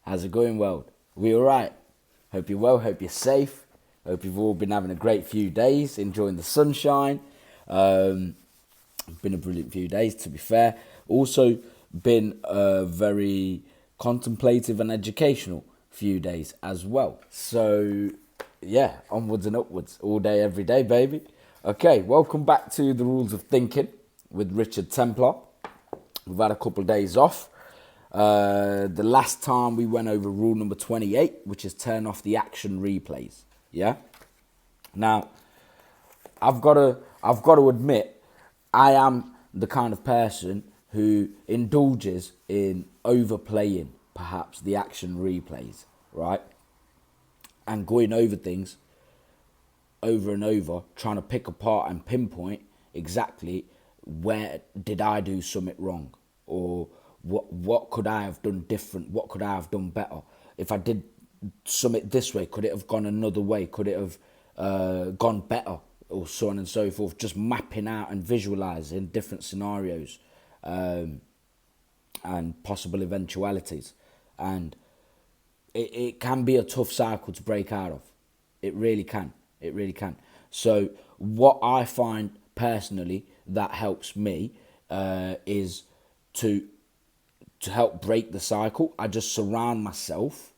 How's it going, world? We all right? Hope you're well, hope you're safe. Hope you've all been having a great few days, enjoying the sunshine. Been a brilliant few days, to be fair. Also been a very contemplative and educational few days as well. So, yeah, onwards and upwards, all day, every day, baby. Okay, welcome back to The Rules of Thinking with Richard Templar. We've had a couple of days off. The last time we went over rule number 28, which is turn off the action replays. Yeah. Now, I've got to admit, I am the kind of person who indulges in overplaying perhaps the action replays, right? And going over things over and over, trying to pick apart and pinpoint exactly where did I do something wrong, or what could I have done different? What could I have done better? If I did something this way, could it have gone another way? Could it have gone better? Or so on and so forth. Just mapping out and visualising different scenarios and possible eventualities. And it can be a tough cycle to break out of. It really can. It really can. So what I find personally that helps me is to help break the cycle. I just surround myself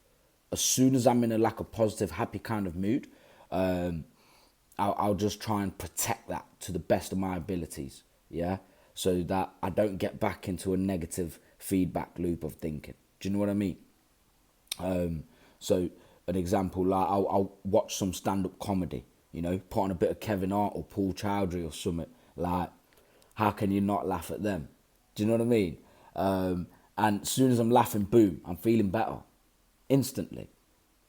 as soon as I'm in a positive, happy kind of mood. I'll just try and protect that to the best of my abilities, yeah? So that I don't get back into a negative feedback loop of thinking. Do you know what I mean? So an example, like I'll watch some stand-up comedy, you know, put on a bit of Kevin Hart or Paul Chowdhury or something, like, how can you not laugh at them? Do you know what I mean? And as soon as I'm laughing, boom, I'm feeling better, instantly,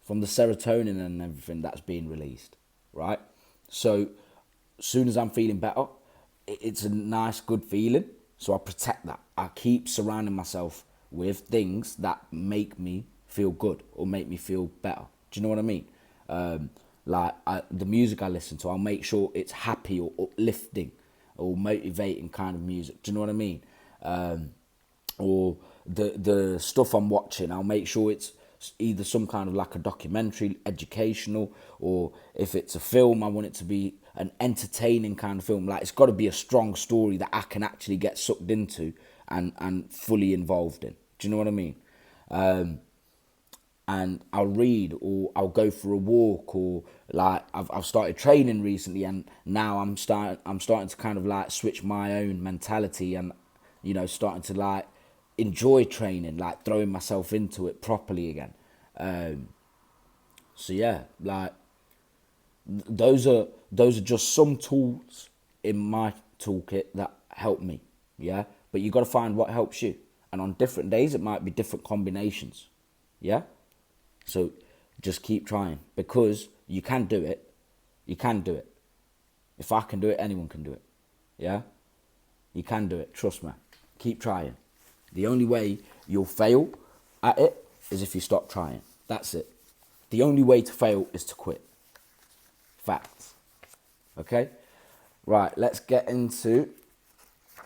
from the serotonin and everything that's being released, right? So as soon as I'm feeling better, it's a nice, good feeling. So I protect that. I keep surrounding myself with things that make me feel good or make me feel better. Do you know what I mean? The music I listen to, I'll make sure it's happy or uplifting or motivating kind of music. Do you know what I mean? Or the stuff I'm watching, I'll make sure it's either some kind of a documentary, educational, or if it's a film, I want it to be an entertaining kind of film. Like, it's got to be a strong story that I can actually get sucked into and fully involved in. Do you know what I mean? And I'll read, or I'll go for a walk, or I've started training recently, and now I'm starting to kind of switch my own mentality, and starting to enjoy training, throwing myself into it properly again. So yeah, those are just some tools in my toolkit that help me. Yeah, but you got to find what helps you, and on different days it might be different combinations. Yeah, so just keep trying, because you can do it. You can do it. If I can do it, anyone can do it. Yeah, you can do it. Trust me. Keep trying. The only way you'll fail at it is if you stop trying. That's it. The only way to fail is to quit. Facts. Okay? Right, let's get into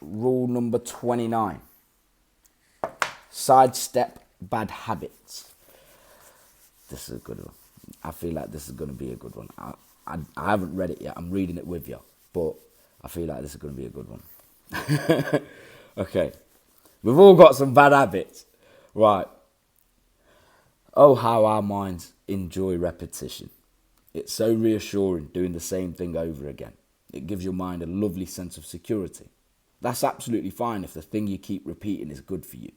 rule number 29. Sidestep bad habits. This is a good one. I feel like this is going to be a good one. I haven't read it yet. I'm reading it with you. But I feel like this is going to be a good one. Okay. We've all got some bad habits. Right. Oh, how our minds enjoy repetition. It's so reassuring doing the same thing over again. It gives your mind a lovely sense of security. That's absolutely fine if the thing you keep repeating is good for you.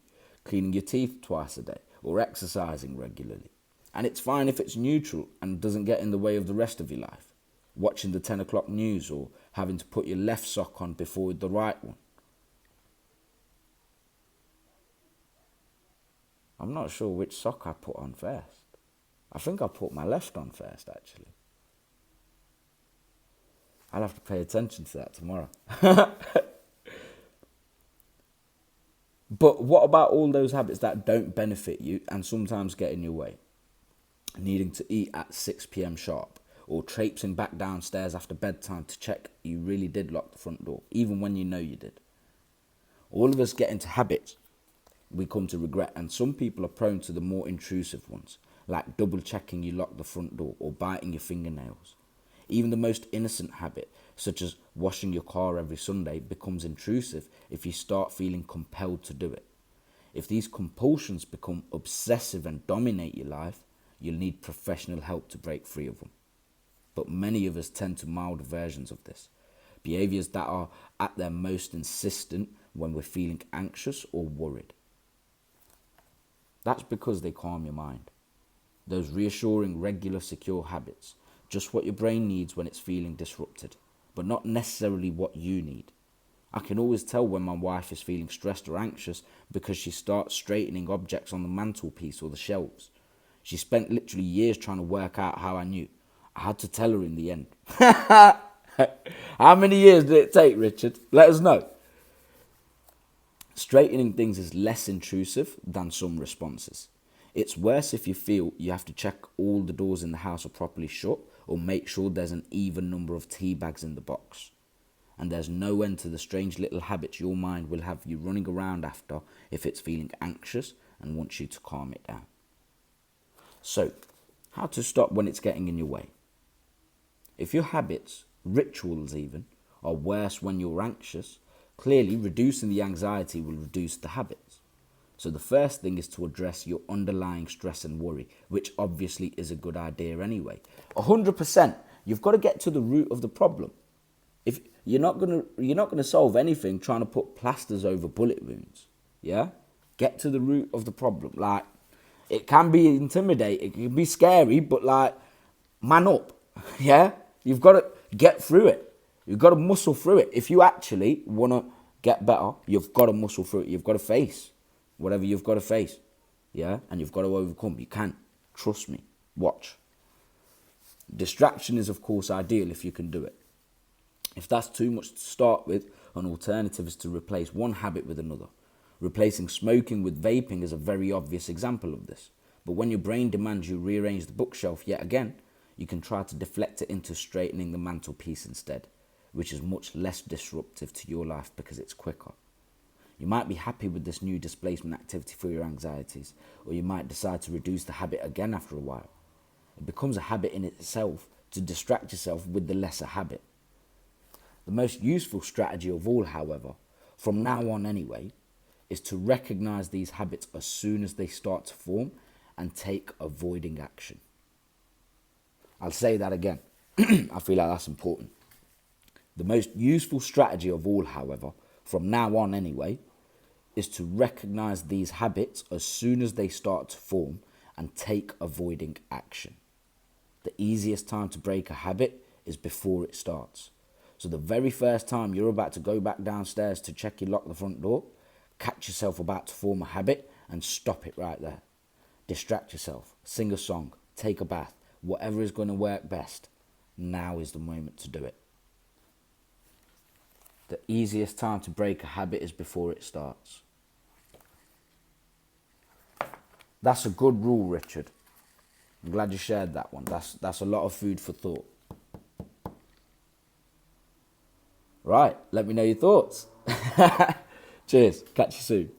Cleaning your teeth twice a day or exercising regularly. And it's fine if it's neutral and doesn't get in the way of the rest of your life. Watching the 10 o'clock news or having to put your left sock on before the right one. I'm not sure which sock I put on first. I think I put my left on first, actually. I'll have to pay attention to that tomorrow. But what about all those habits that don't benefit you and sometimes get in your way? Needing to eat at 6 p.m. sharp, or traipsing back downstairs after bedtime to check you really did lock the front door, even when you know you did. All of us get into habits we come to regret, and some people are prone to the more intrusive ones, like double checking you lock the front door or biting your fingernails. Even the most innocent habit, such as washing your car every Sunday, becomes intrusive if you start feeling compelled to do it. If these compulsions become obsessive and dominate your life, you'll need professional help to break free of them. But many of us tend to milder versions of this, behaviours that are at their most insistent when we're feeling anxious or worried. That's because they calm your mind. Those reassuring, regular, secure habits, just what your brain needs when it's feeling disrupted, but not necessarily what you need. I can always tell when my wife is feeling stressed or anxious because she starts straightening objects on the mantelpiece or the shelves. She spent literally years trying to work out how I knew. I had to tell her in the end. How many years did it take, Richard? Let us know. Straightening things is less intrusive than some responses. It's worse if you feel you have to check all the doors in the house are properly shut or make sure there's an even number of tea bags in the box. And there's no end to the strange little habits your mind will have you running around after if it's feeling anxious and wants you to calm it down. So, how to stop when it's getting in your way? If your habits, rituals even, are worse when you're anxious, clearly reducing the anxiety will reduce the habits. So the first thing is to address your underlying stress and worry, which obviously is a good idea anyway. 100%. You've got to get to the root of the problem. If you're not gonna solve anything trying to put plasters over bullet wounds. Yeah? Get to the root of the problem. Like, it can be intimidating, it can be scary, but like, man up. Yeah? You've got to get through it. You've got to muscle through it. If you actually want to get better, you've got to muscle through it. You've got to face whatever you've got to face. Yeah? And you've got to overcome. You can. Trust me. Watch. Distraction is, of course, ideal if you can do it. If that's too much to start with, an alternative is to replace one habit with another. Replacing smoking with vaping is a very obvious example of this. But when your brain demands you rearrange the bookshelf yet again, you can try to deflect it into straightening the mantelpiece instead, which is much less disruptive to your life because it's quicker. You might be happy with this new displacement activity for your anxieties, or you might decide to reduce the habit again after a while. It becomes a habit in itself to distract yourself with the lesser habit. The most useful strategy of all, however, from now on anyway, is to recognize these habits as soon as they start to form and take avoiding action. I'll say that again. I feel like that's important. The most useful strategy of all, however, from now on anyway, is to recognize these habits as soon as they start to form and take avoiding action. The easiest time to break a habit is before it starts. So the very first time you're about to go back downstairs to check you lock the front door, catch yourself about to form a habit and stop it right there. Distract yourself, sing a song, take a bath, whatever is going to work best. Now is the moment to do it. The easiest time to break a habit is before it starts. That's a good rule, Richard. I'm glad you shared that one. That's a lot of food for thought. Right, let me know your thoughts. Cheers, catch you soon.